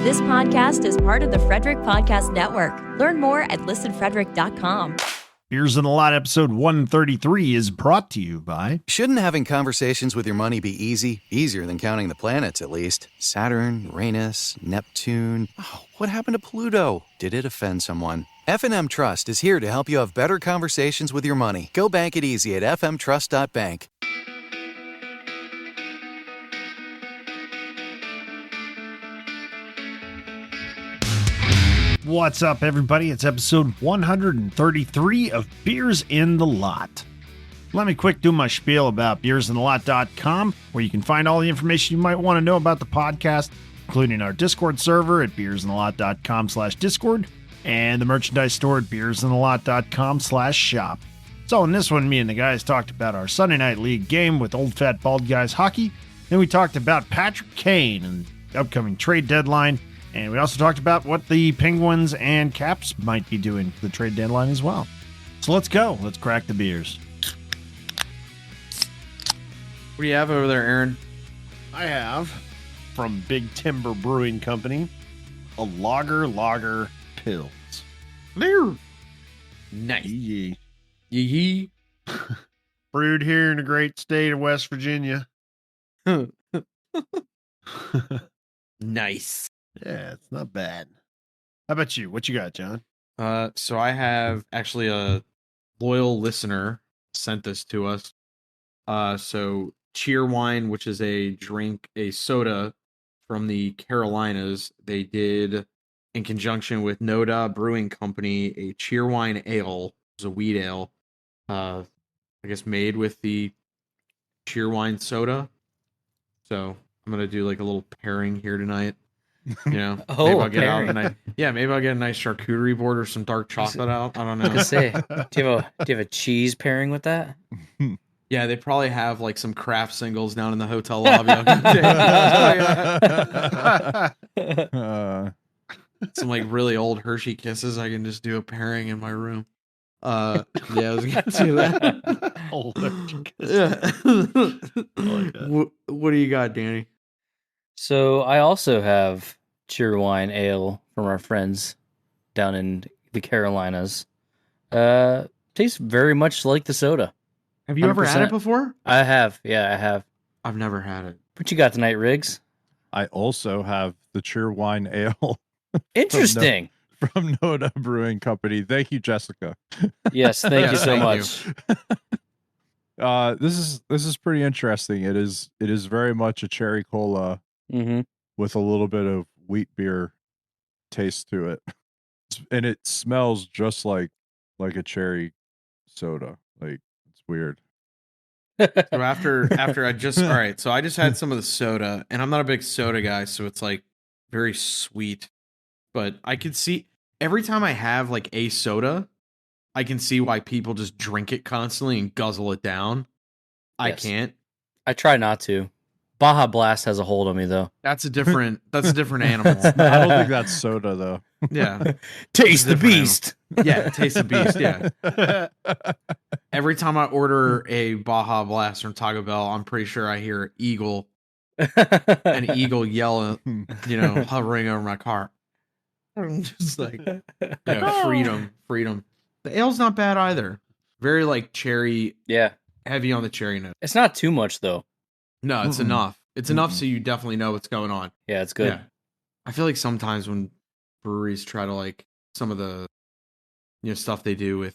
This podcast is part of the Frederick Podcast Network. Learn more at listenfrederick.com. Beers in the Lot, episode 133 is brought to you by... Shouldn't having conversations with your money be easy? Easier than counting the planets, at least. Saturn, Uranus, Neptune. Oh, what happened to Pluto? Did it offend someone? F&M Trust is here to help you have better conversations with your money. Go bank it easy at fmtrust.bank. What's up, everybody? It's episode 133 of Beers in the Lot. Let me quick do my spiel about beersinthelot.com, where you can find all the information you might want to know about the podcast, including our Discord server at beersinthelot.com/discord and the merchandise store at beersinthelot.com/shop. So in this one, me and the guys talked about our Sunday Night League game with Old Fat Bald Guys Hockey. Then we talked about Patrick Kane and the upcoming trade deadline. And we also talked about what the Penguins and Caps might be doing for the trade deadline as well. So let's go. Let's crack the beers. What do you have over there, Aaron? I have, from Big Timber Brewing Company, a Lager Pils. There. Nice. Yee. Yee. Brewed here in the great state of West Virginia. Nice. Yeah, it's not bad. How about you? What you got, John? So I have actually a loyal listener sent this to us. So Cheer Wine, which is a soda from the Carolinas, they did in conjunction with Noda Brewing Company a Cheer Wine Ale. It was a wheat ale, I guess made with the Cheer Wine soda. So I'm gonna do like a little pairing here tonight. You know, maybe I'll get out maybe I'll get a nice charcuterie board or some dark chocolate out. I don't know. I was gonna say, do you have a cheese pairing with that? Yeah, they probably have like some craft singles down in the hotel lobby. Some like really old Hershey Kisses. I can just do a pairing in my room. Yeah, I was gonna do that. Old Hershey Kisses. Yeah. What do you got, Danny? So I also have Cheer Wine Ale from our friends down in the Carolinas. Tastes very much like the soda. Have you ever had 100%. it before? I have. Yeah, I have. I've never had it. What you got tonight, Riggs? I also have the Cheer Wine Ale Interesting. from Noda Brewing Company. Thank you, Jessica. Yes, thank you so thank much. This is pretty interesting. It is very much a cherry cola with a little bit of wheat beer taste to it, and it smells just like a cherry soda. Like, it's weird. So after I just all right, so I just had some of the soda, and I'm not a big soda guy, so it's like very sweet. But I could see every time I have like a soda, I can see why people just drink it constantly and guzzle it down. I Yes. can't. I try not to. Baja Blast has a hold on me though. That's a different animal. I don't think that's soda though. Yeah. Taste the Different beast. Yeah, taste the beast, yeah. Every time I order a Baja Blast from Taco Bell, I'm pretty sure I hear an eagle yell, hovering over my car. I'm just like, freedom. The ale's not bad either. Very like cherry, Yeah. heavy on the cherry note. It's not too much though. No, it's enough. It's enough so you definitely know what's going on. Yeah, it's good. Yeah. I feel like sometimes when breweries try to like some of the stuff they do with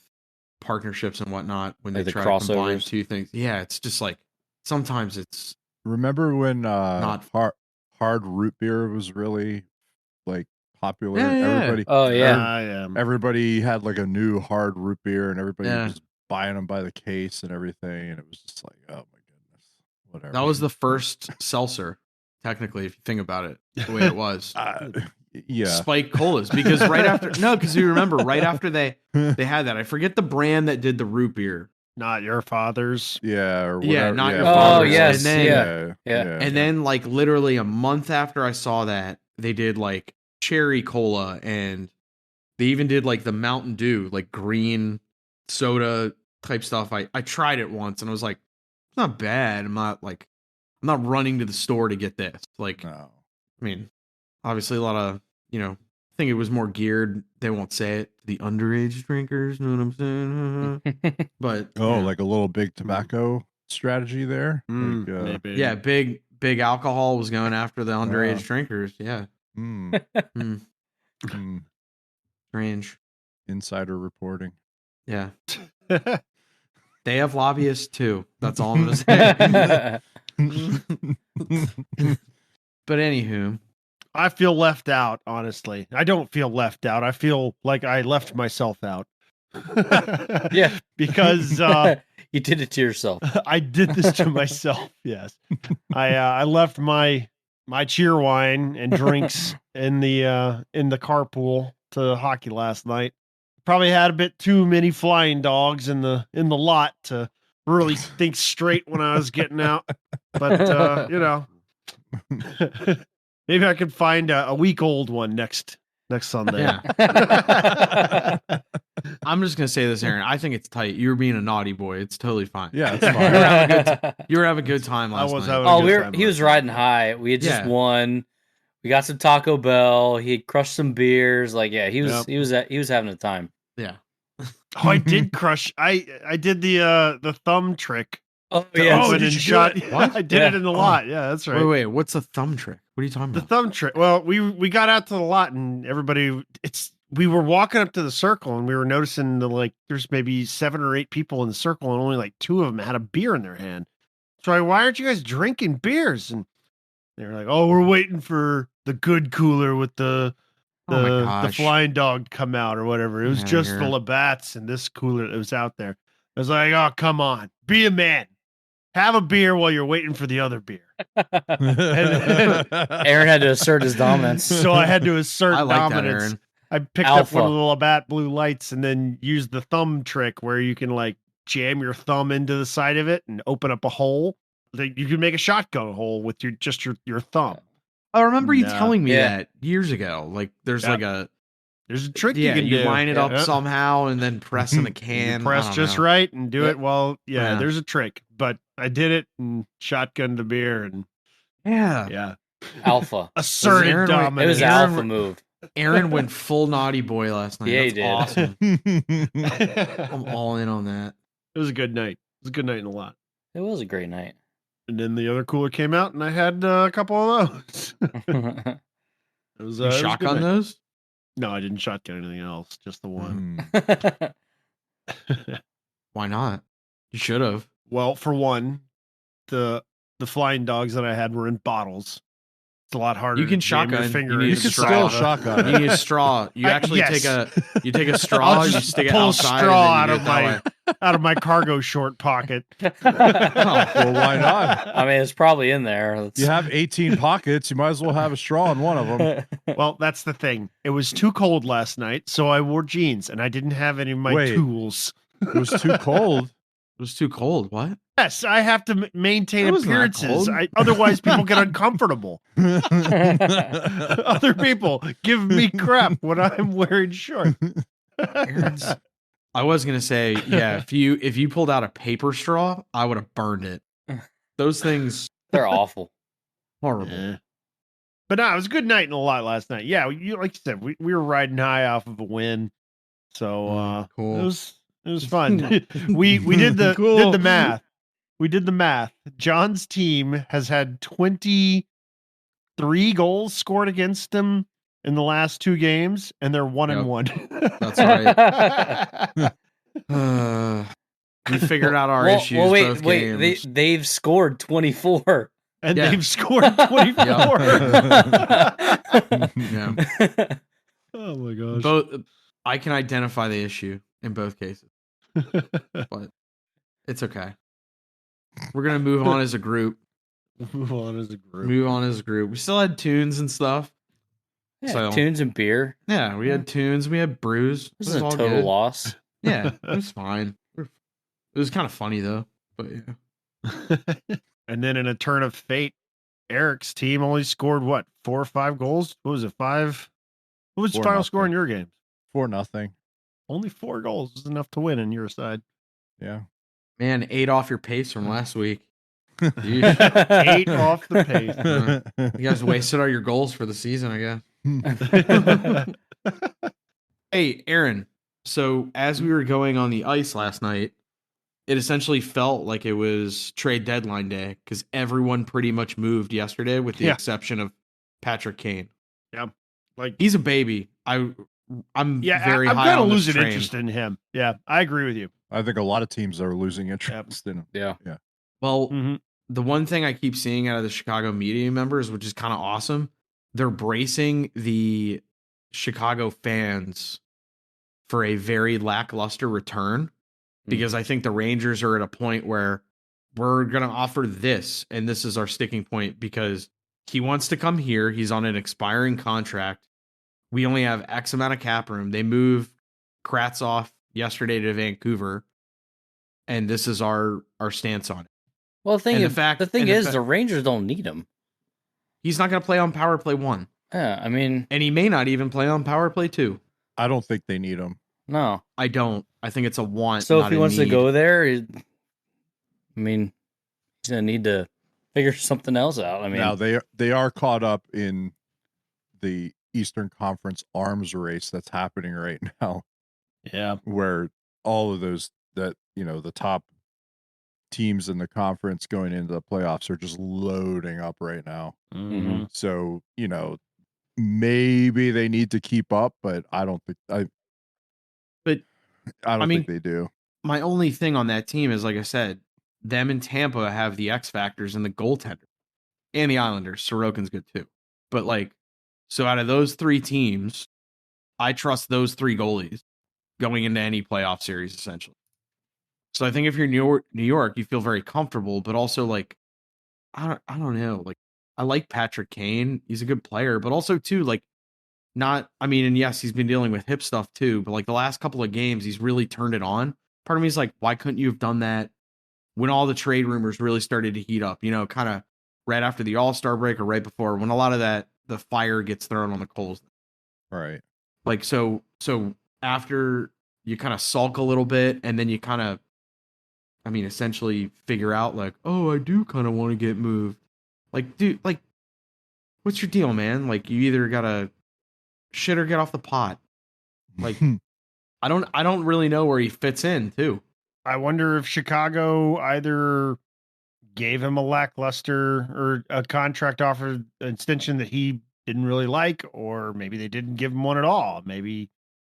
partnerships and whatnot, when Like they the try to combine crossovers. two things, yeah, it's just like sometimes it's Remember when Not- hard root beer was really like popular? Yeah, yeah. Everybody, Oh yeah. Yeah. everybody had like a new hard root beer, and everybody Yeah. was buying them by the case and everything, and it was just like, oh my goodness, whatever. that was the first seltzer, technically, if you think about it, the way it was. Yeah. Spike colas, because because you remember right after they had that, I forget the brand that did the root beer. Not your father's. Yeah, or Yeah, whatever. not your Oh, father's. yes, And then, yeah. and then like literally a month after I saw that, they did like cherry cola, and they even did like the Mountain Dew, like green soda type stuff. I tried it once and I was like, it's not bad. I'm not running to the store to get this. Like, No. I mean, obviously a lot of, I think it was more geared, they won't say it, the underage drinkers, know what I'm saying? But like a little big tobacco strategy there. Maybe. Yeah, big alcohol was going after the underage drinkers. Yeah. Strange. Insider reporting. Yeah. They have lobbyists too. That's all I'm gonna say. But anywho, I feel left out, honestly. I don't feel left out. I feel like I left myself out. Yeah. Because you did it to yourself. I did this to myself, yes. I left my cheer wine and drinks in the carpool to hockey last night. Probably had a bit too many flying dogs in the lot to really think straight when I was getting out. But maybe I could find a week-old one next Sunday. Yeah. I'm just gonna say this, Aaron. I think it's tight. You were being a naughty boy. It's totally fine. Yeah, it's fine. You were having a good time last night. Having a good time he was riding high. We had just won. We got some Taco Bell. He had crushed some beers. Like, yeah, he was having a time. Yeah. Oh, I did crush. I did the thumb trick. Oh yeah. Open and shot. I did it in the lot. Yeah, that's right. Wait. What's a thumb trick? What are you talking about? The thumb trick. Well, we got out to the lot and everybody. We were walking up to the circle and we were noticing there's maybe 7 or 8 people in the circle and only 2 of them had a beer in their hand. So why aren't you guys drinking beers? And they were like, "Oh, we're waiting for the good cooler with the flying dog to come out or whatever." It was just the Labatt's and this cooler that was out there. I was like, "Oh, come on, be a man. Have a beer while you're waiting for the other beer." Aaron had to assert his dominance. So I had to assert dominance. That, Aaron. I picked up one of the Labatt blue lights and then used the thumb trick where you can jam your thumb into the side of it and open up a hole. You can make a shotgun hole with your thumb. I remember you telling me that years ago. There's there's a trick you can do. You line it up somehow and then press in the can. You press just right and do it. Well, there's a trick, but I did it and shotgunned the beer and alpha asserted dominance. It was an alpha move. Aaron went full naughty boy last night. Yeah, That's he did. Awesome. I'm all in on that. It was a good night. It was a good night in the lot. It was a great night. And then the other cooler came out, and I had a couple of those. It was you shotgun those? No, I didn't shotgun anything else. Just the one. Why not? You should have. Well, for one, the flying dogs that I had were in bottles. It's a lot harder. You can to jam shotgun. Your finger you in can still shotgun. You need a straw. You actually take a straw. You stick it pull outside. A straw out of my cargo short pocket. Well, why not? I mean, it's probably in there. You have 18 pockets. You might as well have a straw in one of them. Well, that's the thing. It was too cold last night, so I wore jeans, and I didn't have any of my tools. It was too cold. It was too cold. What? Yes, I have to maintain appearances. Otherwise, people get uncomfortable. Other people give me crap when I'm wearing shorts. I was gonna say, if you pulled out a paper straw, I would have burned it. Those things, they're awful, horrible. Yeah. But no, it was a good night in the lot last night. Yeah, like you said, we were riding high off of a win, so cool. It was fun. we did the math. We did the math. John's team has had 23 goals scored against them in the last 2 games, and they're 1-1. That's right. We figured out our issues. Well, both games. They've scored 24. And they've scored 24. Yeah. Oh my gosh. Both. I can identify the issue in both cases, but it's okay. We're gonna move on as a group. Move on as a group. We still had tunes and stuff. Yeah, tunes and beer. Yeah, we had tunes. We had brews. This is a total loss. Yeah, it was fine. It was kind of funny though, but yeah. And then in a turn of fate, Eric's team only scored 4 or 5 goals? What was it, 5? What was the final score in your games? 4-0. Only 4 goals is enough to win on your side. Yeah. Man, 8 off your pace from last week. 8 off the pace. You guys wasted all your goals for the season, I guess. Hey, Aaron. So as we were going on the ice last night, it essentially felt like it was trade deadline day because everyone pretty much moved yesterday, with the exception of Patrick Kane. Yeah, like he's a baby. I'm very I'm high kind of on this losing train. interest in him. Yeah, I agree with you. I think a lot of teams are losing interest in him. Yeah. Well, the one thing I keep seeing out of the Chicago media members, which is kind of awesome, they're bracing the Chicago fans for a very lackluster return, because I think the Rangers are at a point where we're going to offer this, and this is our sticking point, because he wants to come here. He's on an expiring contract. We only have X amount of cap room. They moved Kravtsov yesterday to Vancouver, and this is our stance on it. Well, the thing is, the Rangers don't need him. He's not going to play on power play 1. Yeah, I mean, and he may not even play on power play 2. I don't think they need him. No, I don't. I think it's a want. So not if he a wants need. to go there, I mean, he's going to need to figure something else out. I mean, now they are caught up in the Eastern Conference arms race that's happening right now. Yeah, where all of those the top teams in the conference going into the playoffs are just loading up right now. Mm-hmm. So maybe they need to keep up, but I don't think think they do. My only thing on that team is, like I said, them and Tampa have the X factors and the goaltender, and the Islanders. Sorokin's good too, but so out of those 3 teams, I trust those 3 goalies going into any playoff series, essentially. So I think if you're New York, you feel very comfortable, but also I don't know, I like Patrick Kane. He's a good player, but also too, and yes, he's been dealing with hip stuff too, but the last couple of games, he's really turned it on. Part of me is like, why couldn't you have done that when all the trade rumors really started to heat up, kind of right after the All-Star break or right before, when a lot of the fire gets thrown on the coals. Right. So after you kind of sulk a little bit, and then you kind of, essentially figure out oh, I do kind of want to get moved. Dude, what's your deal, man? You either gotta shit or get off the pot. I don't really know where he fits in too. I wonder if Chicago either gave him a lackluster or a contract offer extension that he didn't really like, or maybe they didn't give him one at all. Maybe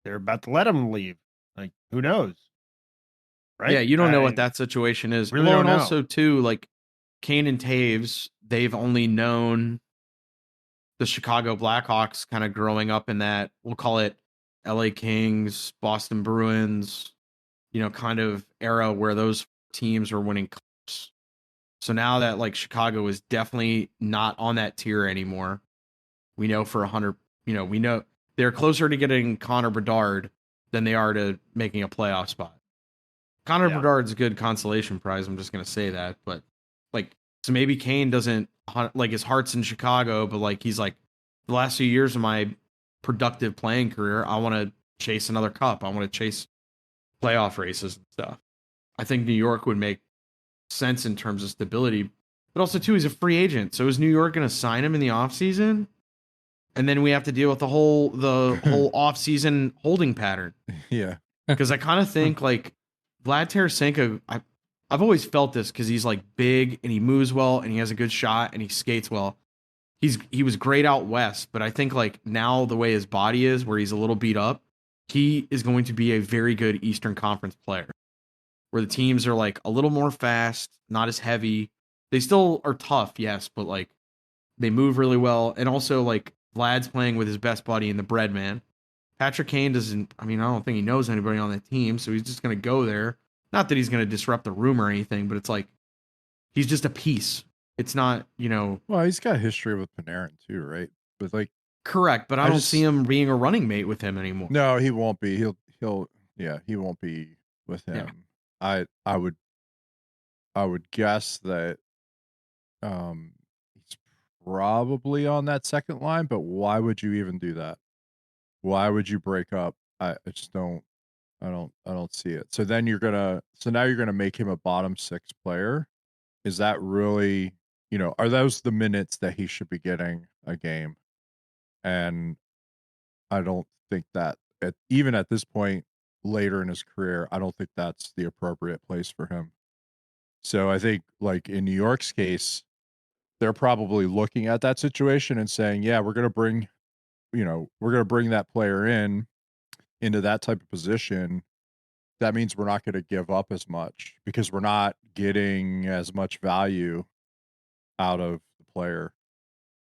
they're about to let him leave. Who knows? Right? Yeah, you don't know what that situation is. Really don't know. And also too, Kane and Taves, they've only known the Chicago Blackhawks kind of growing up in that, we'll call it LA Kings, Boston Bruins, kind of era where those teams were winning cups. So now that Chicago is definitely not on that tier anymore, we know for 100, we know they're closer to getting Connor Bedard than they are to making a playoff spot. Connor Bedard's a good consolation prize. I'm just going to say that. But so maybe Kane doesn't his heart's in Chicago, but he's the last few years of my productive playing career, I want to chase another cup. I want to chase playoff races and stuff. I think New York would make sense in terms of stability, but also too, he's a free agent. So is New York going to sign him in the offseason? And then we have to deal with the whole offseason holding pattern. Yeah. Because I kind of think Vlad Tarasenko, I've always felt this because he's big and he moves well and he has a good shot and he skates well. He was great out west, but I think now the way his body is, where he's a little beat up, he is going to be a very good Eastern Conference player, where the teams are a little more fast, not as heavy. They still are tough, yes, but they move really well. And also Vlad's playing with his best buddy in the bread man. Patrick Kane doesn't, I don't think he knows anybody on that team, so he's just going to go there. Not that he's going to disrupt the room or anything, but it's he's just a piece. It's not, Well, he's got a history with Panarin too, right? But correct, but I don't see him being a running mate with him anymore. No, he won't be. He won't be with him. Yeah. I would guess that he's probably on that second line, but why would you even do that? Why would you break up? I just don't. I don't see it. So now you're gonna make him a bottom 6 player, is that really, are those the minutes that he should be getting a game? And I don't think that even at this point later in his career, I don't think that's the appropriate place for him. So I think, like in New York's case, they're probably looking at that situation and saying, yeah, we're going to bring that player into that type of position. That means we're not going to give up as much because we're not getting as much value out of the player.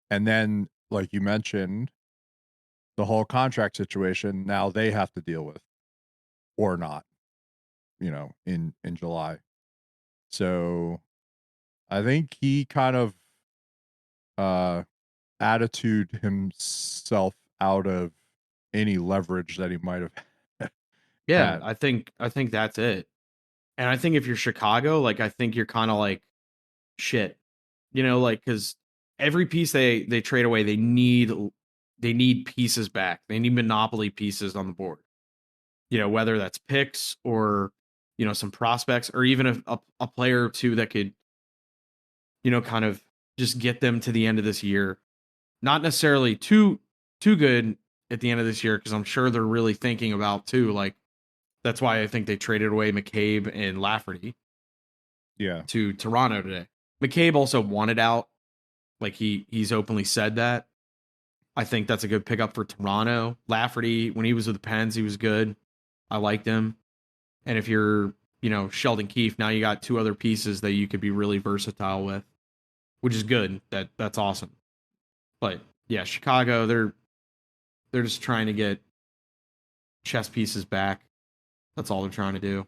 And then, like you mentioned, the whole contract situation now they have to deal with or not, in July. So I think he kind of attitude himself out of any leverage that he might have Yeah, had. I think that's it. And I think if you're Chicago, like I think you're kind of like shit. Like cuz every piece they trade away, they need pieces back. They need monopoly pieces on the board. Whether that's picks or some prospects or even a player or two that could kind of just get them to the end of this year. Not necessarily too good at the end of this year because I'm sure they're really thinking about too. Like that's why I think they traded away McCabe and Lafferty. To Toronto today. McCabe also wanted out. Like he's openly said that. I think that's a good pickup for Toronto. Lafferty, when he was with the Pens, he was good. I liked him. And if you're, Sheldon Keefe, now you got two other pieces that you could be really versatile with, which is good. That's awesome. But yeah, Chicago, they're just trying to get chess pieces back. That's all they're trying to do.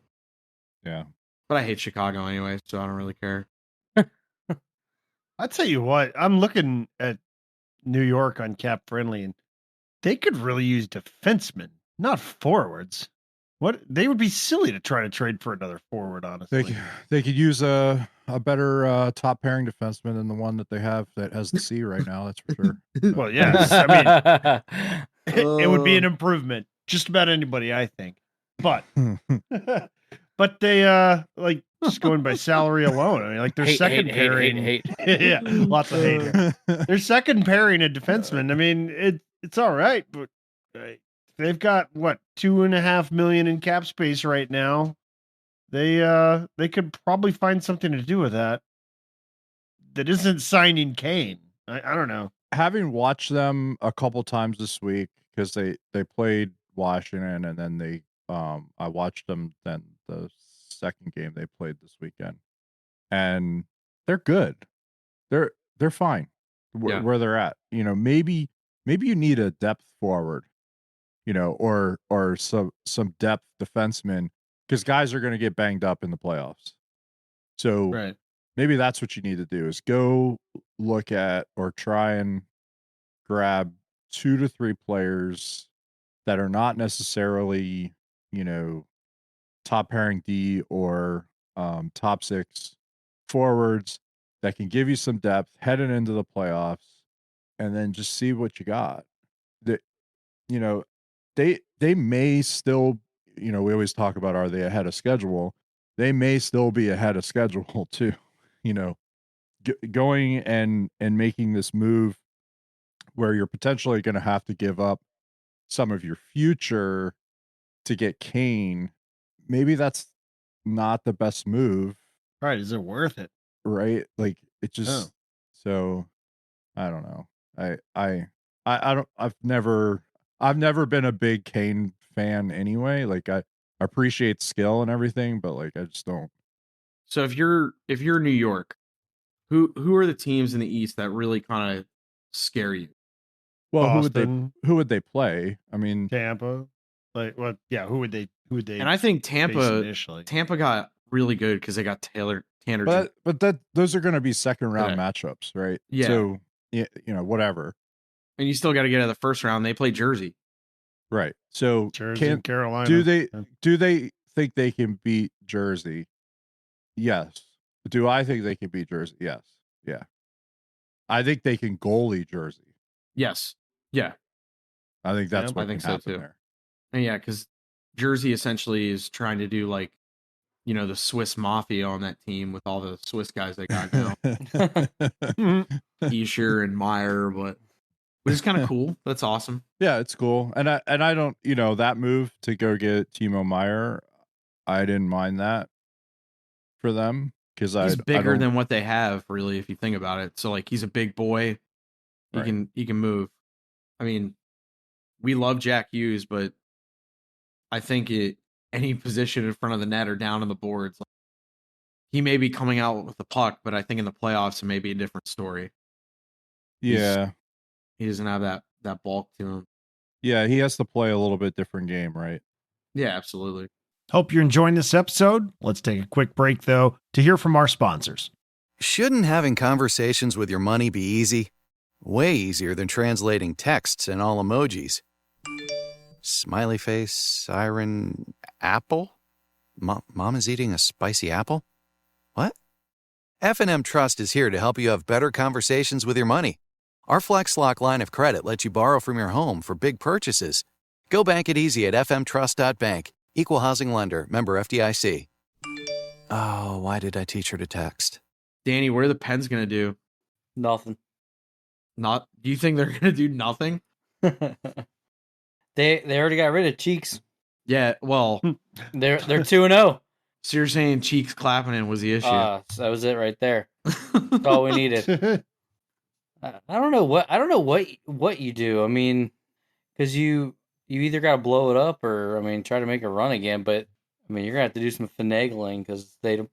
Yeah. But I hate Chicago anyway, so I don't really care. I tell you what, I'm looking at New York on Cap Friendly, and they could really use defensemen, not forwards. What they would be silly to try to trade for another forward, honestly. They could use a better top pairing defenseman than the one that they have that has the C right now. That's for sure. Well, yes, I mean it would be an improvement. Just about anybody, I think. But but they like just going by salary alone. I mean, like their second pairing, hate. Yeah, lots of hate here. Their second pairing of defensemen. I mean, it's all right, but they've got what, $2.5 million in cap space right now. They could probably find something to do with that. That isn't signing Kane. I don't know. Having watched them a couple times this week because they played Washington and then I watched them then the second game they played this weekend, and they're good. They're fine where they're at. Maybe you need a depth forward, or some depth defenseman because guys are going to get banged up in the playoffs. So right. Maybe that's what you need to do is go look at or try and grab 2 to 3 players that are not necessarily, top pairing D or top 6 forwards that can give you some depth heading into the playoffs, and then just see what you got. That they may still, we always talk about, are they ahead of schedule? They may still be ahead of schedule too. Going and making this move where you're potentially going to have to give up some of your future to get Kane, maybe that's not the best move. Right. Is it worth it? Right. Like it just, so I don't know. I've never been a big Kane fan anyway. Like I appreciate skill and everything, but like I just don't. So if you're New York, who are the teams in the East that really kind of scare you? Well, Boston. who would they play? I mean, Tampa. Like what? Yeah, who would they? And I think Tampa initially. Tampa got really good because they got Tanner. But those are going to be second round matchups, right? Yeah. So whatever. And you still got to get out of the first round. They play Jersey. Right. So Jersey and Carolina. Do they think they can beat Jersey? Yes. Do I think they can beat Jersey? Yes. Yeah. I think they can goalie Jersey. Yes. Yeah. I think that's what I think can happen so too. there. And yeah, because Jersey essentially is trying to do like the Swiss Mafia on that team with all the Swiss guys they got now. Escher and Meyer, but which is kind of cool. That's awesome. Yeah, it's cool. And I don't, that move to go get Timo Meyer, I didn't mind that for them because he's bigger than what they have, really, if you think about it. So like he's a big boy. He can move. I mean, we love Jack Hughes, but I think any position in front of the net or down on the boards, like, he may be coming out with the puck, but I think in the playoffs it may be a different story. Yeah. He doesn't have that bulk to him. Yeah, he has to play a little bit different game, right? Yeah, absolutely. Hope you're enjoying this episode. Let's take a quick break, though, to hear from our sponsors. Shouldn't having conversations with your money be easy? Way easier than translating texts and all emojis. Smiley face, siren, apple? Mom is eating a spicy apple? What? F&M Trust is here to help you have better conversations with your money. Our FlexLock line of credit lets you borrow from your home for big purchases. Go bank it easy at fmtrust.bank. Equal housing lender. Member FDIC. Oh, why did I teach her to text? Danny, what are the Pens going to do? Nothing. Do you think they're going to do nothing? They already got rid of Cheeks. Yeah, well, they're 2-0. So you're saying Cheeks Clapping was the issue? So that was it right there. That's all we needed. I don't know what you do. I mean, because you either got to blow it up or try to make a run again. But you're gonna have to do some finagling because they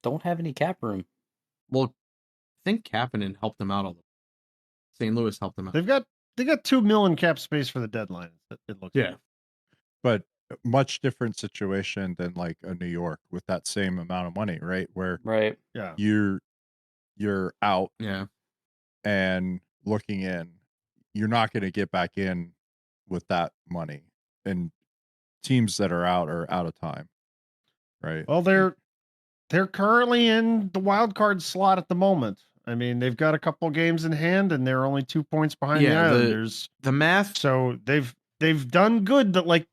don't have any cap room. Well, I think Kapanen helped them out a little. St. Louis helped them out. They got $2 million cap space for the deadline. It looks like. But much different situation than like a New York with that same amount of money, right? Where you're out, and looking in, you're not going to get back in with that money, and teams that are out of time, right? Well, they're currently in the wild card slot at the moment. I mean, they've got a couple games in hand, and they're only 2 points behind the Islanders. The math, so they've done good. That like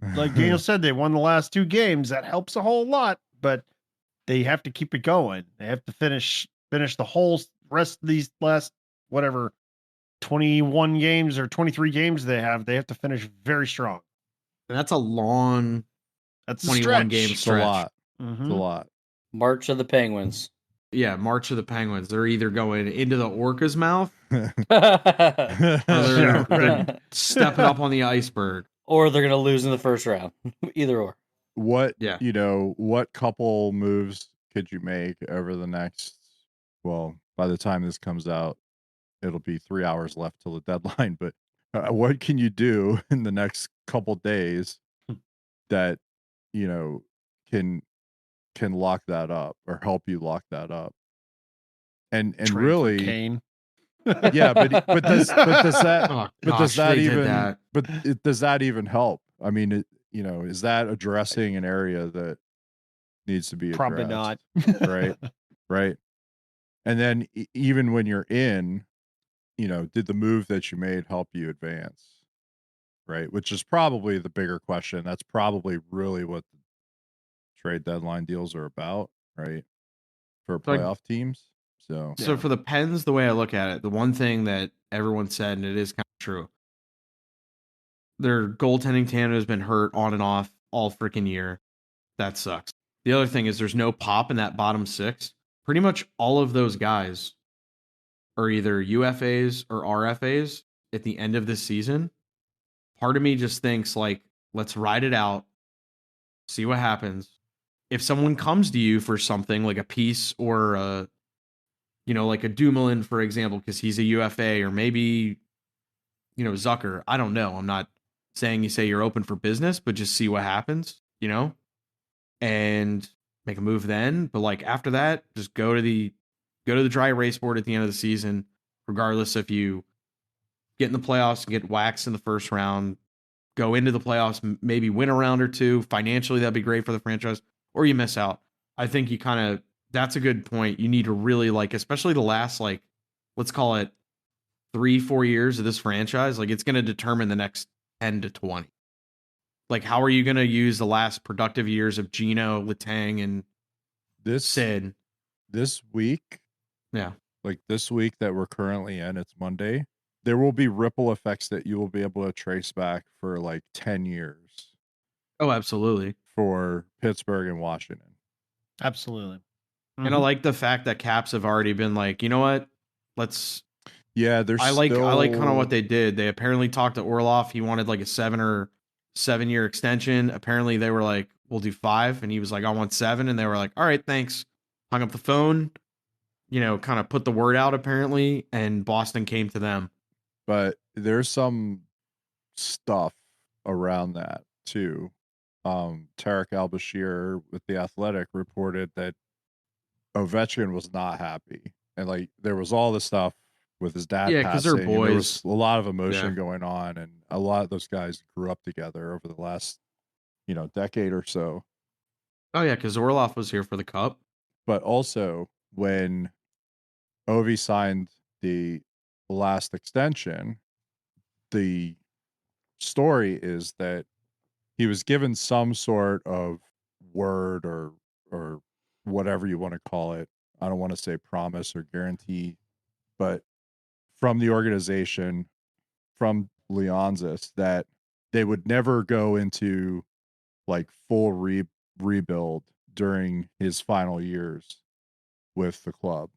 Daniel said, they won the last 2 games. That helps a whole lot, but they have to keep it going. They have to finish the whole rest of these last 21 games or 23 games they have to finish very strong. And that's a long 21 game stretch. It's a lot. Mm-hmm. It's a lot. March of the Penguins. Yeah, March of the Penguins. They're either going into the orca's mouth or they're stepping up on the iceberg. Or they're going to lose in the first round. Either or. What couple moves could you make over the next, by the time this comes out, it'll be 3 hours left till the deadline, but what can you do in the next couple days that, can lock that up or help you lock that up? And really, Kane. Yeah, but does that does that even help? I mean, is that addressing an area that needs to be addressed? Probably not. Right. And then even when you're in, did the move that you made help you advance? Right, which is probably the bigger question. That's probably really what the trade deadline deals are about, right? For playoff teams. So for the Pens, the way I look at it, the one thing that everyone said, and it is kind of true, their goaltending tandem has been hurt on and off all freaking year. That sucks. The other thing is there's no pop in that bottom 6. Pretty much all of those guys are either UFAs or RFAs at the end of this season. Part of me just thinks, like, let's ride it out, see what happens. If someone comes to you for something like a piece or like a Dumoulin, for example, because he's a UFA, or maybe, Zucker. I don't know. I'm not saying you say you're open for business, but just see what happens, and make a move then. But like after that, just go to the dry erase board at the end of the season, regardless if you get in the playoffs and get waxed in the first round, go into the playoffs, maybe win a round or 2. Financially, that'd be great for the franchise, or you miss out. I think you kind of, that's a good point. You need to really, especially the last, let's call it 3-4 years of this franchise, it's going to determine the next 10 to 20. Like, how are you going to use the last productive years of Gino, Letang, and Sid? This week, yeah, like this week that we're currently in, it's Monday. There will be ripple effects that you will be able to trace back for like 10 years. Oh, absolutely. For Pittsburgh and Washington. Absolutely. And I like the fact that Caps have already been like, you know what? Let's. Yeah, I like kind of what they did. They apparently talked to Orlov. He wanted like a 7-year extension. Apparently they were like, we'll do 5, and he was like, I want 7, and they were like, all right, thanks. Hung up the phone. Kind of put the word out apparently, and Boston came to them. But there's some stuff around that too. Tarek Al-Bashir with The Athletic reported that Ovechkin was not happy, and like there was all this stuff with his dad because passing. they're boys. There was a lot of emotion going on, and a lot of those guys grew up together over the last, decade or so. Oh yeah, because Orlov was here for the Cup. But also when Ovi signed the last extension, the story is that he was given some sort of word or whatever you want to call it. I don't want to say promise or guarantee, but from the organization, from Leonsis, that they would never go into like full rebuild during his final years with the club.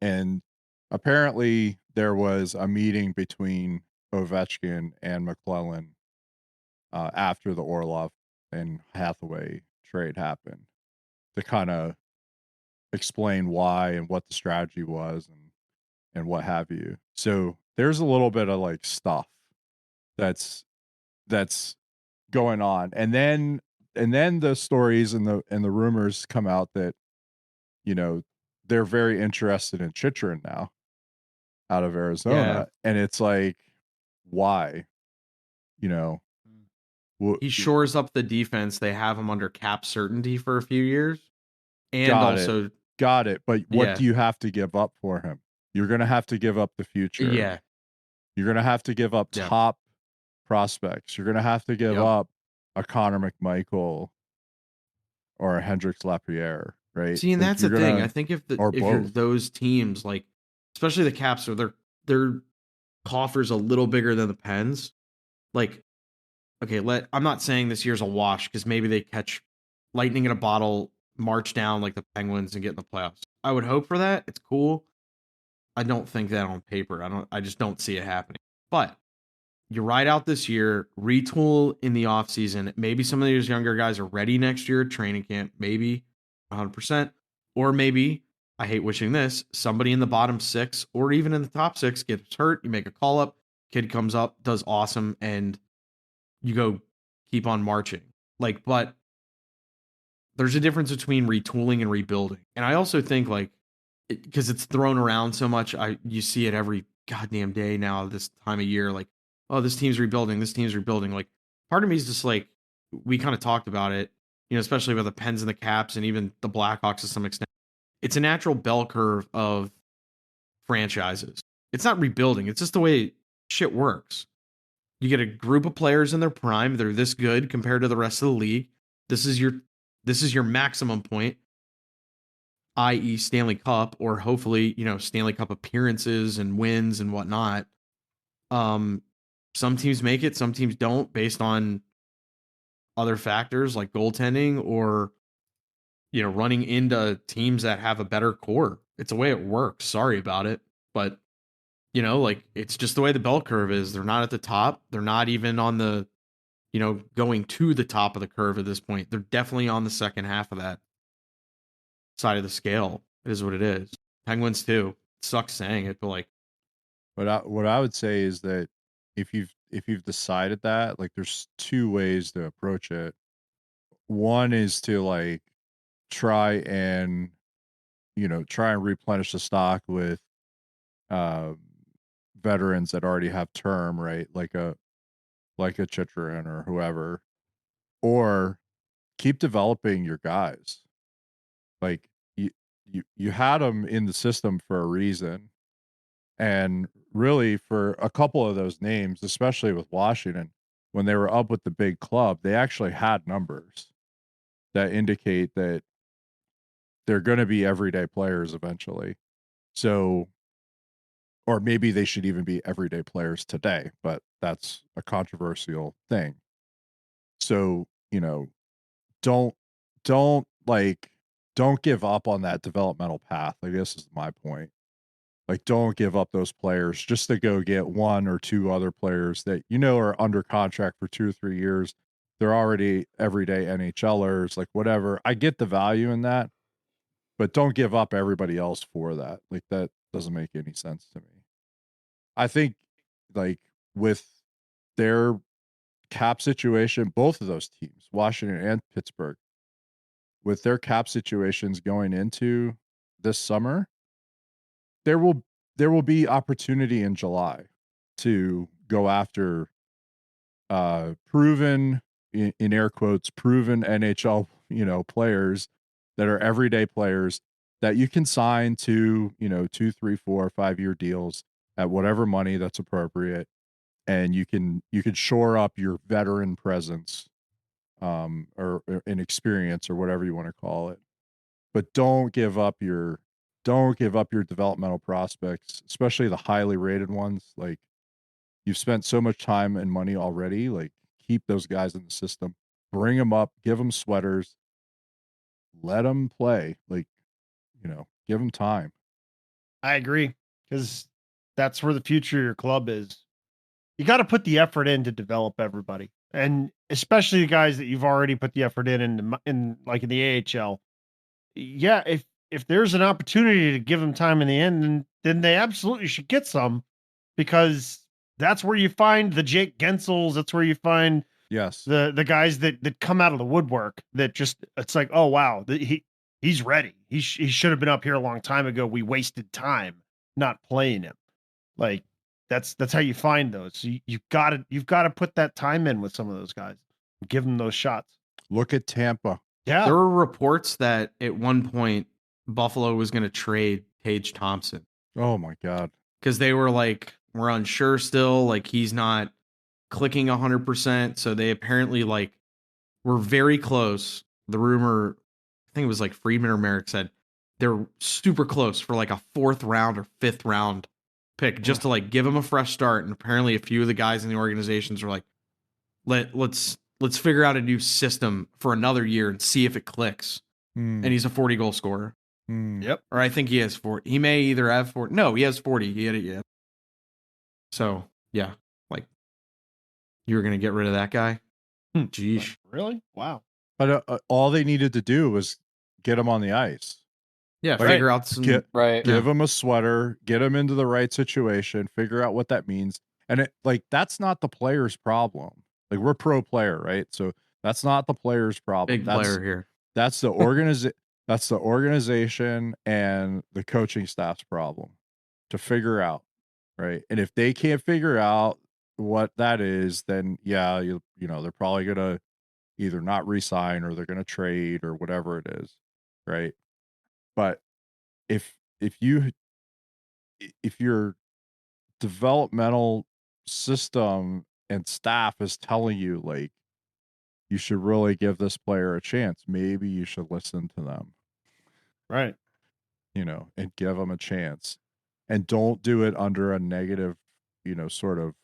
And apparently there was a meeting between Ovechkin and McClellan after the Orlov and Hathaway trade happened to kind of explain why and what the strategy was and what have you. So there's a little bit of like stuff that's going on. And then the stories and the rumors come out that, they're very interested in Chychrun now out of Arizona. Yeah. And it's like, why? He shores up the defense. They have him under cap certainty for a few years. And got it. But what do you have to give up for him? You're going to have to give up the future. Yeah. You're going to have to give up top prospects. You're going to have to give up a Connor McMichael or a Hendrix Lapierre, right? See, and that's the thing. I think if you're those teams, like especially the Caps, or their coffers a little bigger than the Pens. Like, okay, I'm not saying this year's a wash because maybe they catch lightning in a bottle, march down like the Penguins, and get in the playoffs. I would hope for that. It's cool. I don't think that on paper. I just don't see it happening. But you ride out this year, retool in the offseason. Maybe some of these younger guys are ready next year at training camp, maybe 100%. Or maybe, I hate wishing this, somebody in the bottom 6 or even in the top 6 gets hurt. You make a call up, kid comes up, does awesome, and you go keep on marching. But there's a difference between retooling and rebuilding. And I also think, because it's thrown around so much, you see it every goddamn day now this time of year, like, oh, this team's rebuilding. Like, part of me is just like, we kind of talked about it, especially with the Pens and the Caps and even the Blackhawks to some extent. It's a natural bell curve of franchises. It's not rebuilding. It's just the way shit works. You get a group of players in their prime. They're this good compared to the rest of the league. This is your maximum point, i.e. Stanley Cup, or hopefully, Stanley Cup appearances and wins and whatnot. Some teams make it, some teams don't, based on other factors like goaltending or, running into teams that have a better core. It's the way it works. Sorry about it. But, it's just the way the bell curve is. They're not at the top. They're not even on the, going to the top of the curve at this point. They're definitely on the second half of that side of the scale. It is what it is. Penguins too. It sucks saying it, but what I would say is that if you've decided that, like, there's 2 ways to approach it. One is to try and replenish the stock with veterans that already have term, right? Like a Chychrun or whoever, or keep developing your guys. Like you had them in the system for a reason. And really, for a couple of those names, especially with Washington, when they were up with the big club, they actually had numbers that indicate that they're going to be everyday players eventually. So, or maybe they should even be everyday players today, but that's a controversial thing. So, don't don't give up on that developmental path. I guess is my point. Like, don't give up those players just to go get one or two other players that are under contract for 2 or 3 years. They're already everyday NHLers, like whatever. I get the value in that, but don't give up everybody else for that. Like, that doesn't make any sense to me. I think, like, with their cap situation, both of those teams, Washington and Pittsburgh, with their cap situations going into this summer, there will be opportunity in July to go after proven, in air quotes, proven NHL, players that are everyday players that you can sign to, 2, 3, 4, 5 year deals at whatever money that's appropriate. And you can shore up your veteran presence, or an experience, or whatever you want to call it. But don't give up your developmental prospects, especially the highly rated ones. Like, you've spent so much time and money already. Like, keep those guys in the system, bring them up, give them sweaters, let them play. Like, give them time. I agree, because that's where the future of your club is. You got to put the effort in to develop everybody, and especially the guys that you've already put the effort in like in the AHL. Yeah, if there's an opportunity to give them time in the end, then they absolutely should get some, because that's where you find the Jake Gensels. That's where you find the guys that come out of the woodwork, that just, it's like, oh wow, he's ready. He should have been up here a long time ago. We wasted time not playing him. Like, that's how you find those. So you've got to put that time in with some of those guys. Give them those shots. Look at Tampa. Yeah. There were reports that at one point Buffalo was going to trade Tage Thompson. Oh my God. Because they were like, we're unsure still. Like, he's not clicking 100%. So they apparently were very close. The rumor, I think it was like Friedman or Merrick said, they're super close for like a 4th round or 5th round pick, just to give him a fresh start. And apparently a few of the guys in the organizations were like, let's figure out a new system for another year and see if it clicks. And he's a 40 goal scorer. Yep. Or I think he has 40. He may either have 40. No, he has 40. He had it yet. So yeah, you were going to get rid of that guy. Jeesh. Really? Wow. But all they needed to do was get him on the ice. Yeah, figure out some... Give him a sweater, get him into the right situation, figure out what that means. And that's not the player's problem. Like, we're pro player, right? So that's not the player's problem. Player here. That's the that's the organization and the coaching staff's problem to figure out, right? And if they can't figure out what that is, then yeah, they're probably gonna either not re-sign, or they're gonna trade, or whatever it is, right? But if your developmental system and staff is telling you, like, you should really give this player a chance, maybe you should listen to them, right? And give them a chance, and don't do it under a negative, sort of,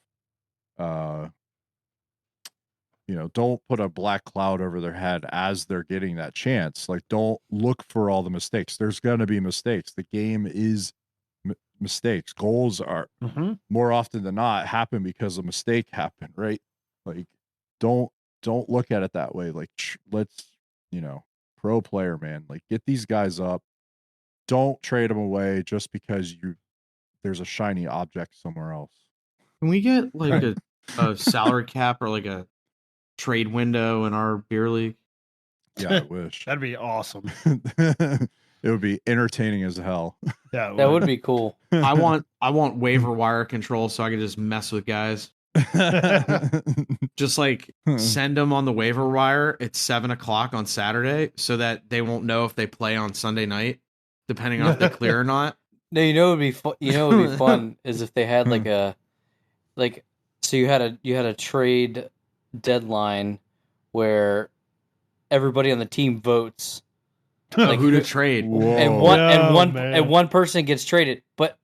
don't put a black cloud over their head as they're getting that chance. Like, don't look for all the mistakes. There's going to be mistakes. The game is mistakes. Goals are more often than not happen because a mistake happened, right? Like, don't look at it that way. Like, let's, pro player, man, like, get these guys up. Don't trade them away just because there's a shiny object somewhere else. Can we get a salary cap or a trade window in our beer league? Yeah, I wish. That'd be awesome. It would be entertaining as hell. Yeah, that would be cool. I want waiver wire control so I can just mess with guys. Just send them on the waiver wire at 7:00 on Saturday so that they won't know if they play on Sunday night, depending on if they clear or not. No, it would be fun. It would be fun is if they had so you had a trade deadline where everybody on the team votes like who to trade, and one person gets traded, but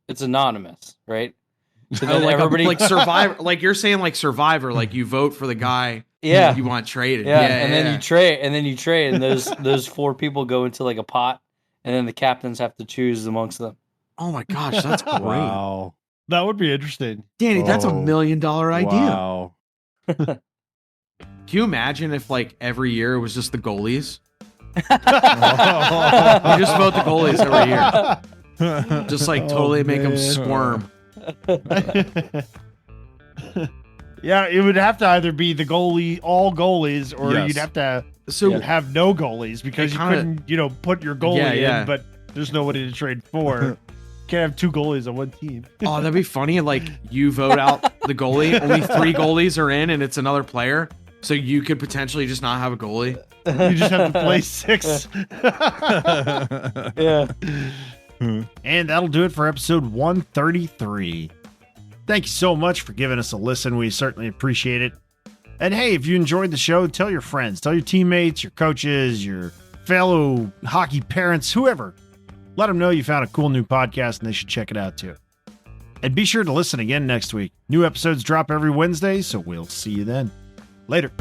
it's anonymous, right? So then like everybody like Survivor, like you're saying, like Survivor, like you vote for the guy you want traded, then you trade, and those 4 people go into like a pot, and then the captains have to choose amongst them. Oh my gosh, that's great! Wow, That would be interesting, Danny. That's $1 million idea. Wow. Can you imagine if like every year it was just the goalies? You just vote the goalies every year, just like totally make them squirm. Yeah, it would have to either be the goalie, all goalies, or Yes. you'd have to So have no goalies because you couldn't, put your goalie in, but there's nobody to trade for. Can't have 2 goalies on one team. oh, that'd be funny. Like you vote out the goalie, only 3 goalies are in, and it's another player. So you could potentially just not have a goalie. You just have to play 6. Yeah. And that'll do it for episode 133. Thank you so much for giving us a listen. We certainly appreciate it. And hey, if you enjoyed the show, tell your friends, tell your teammates, your coaches, your fellow hockey parents, whoever. Let them know you found a cool new podcast and they should check it out too. And be sure to listen again next week. New episodes drop every Wednesday, so we'll see you then. Later.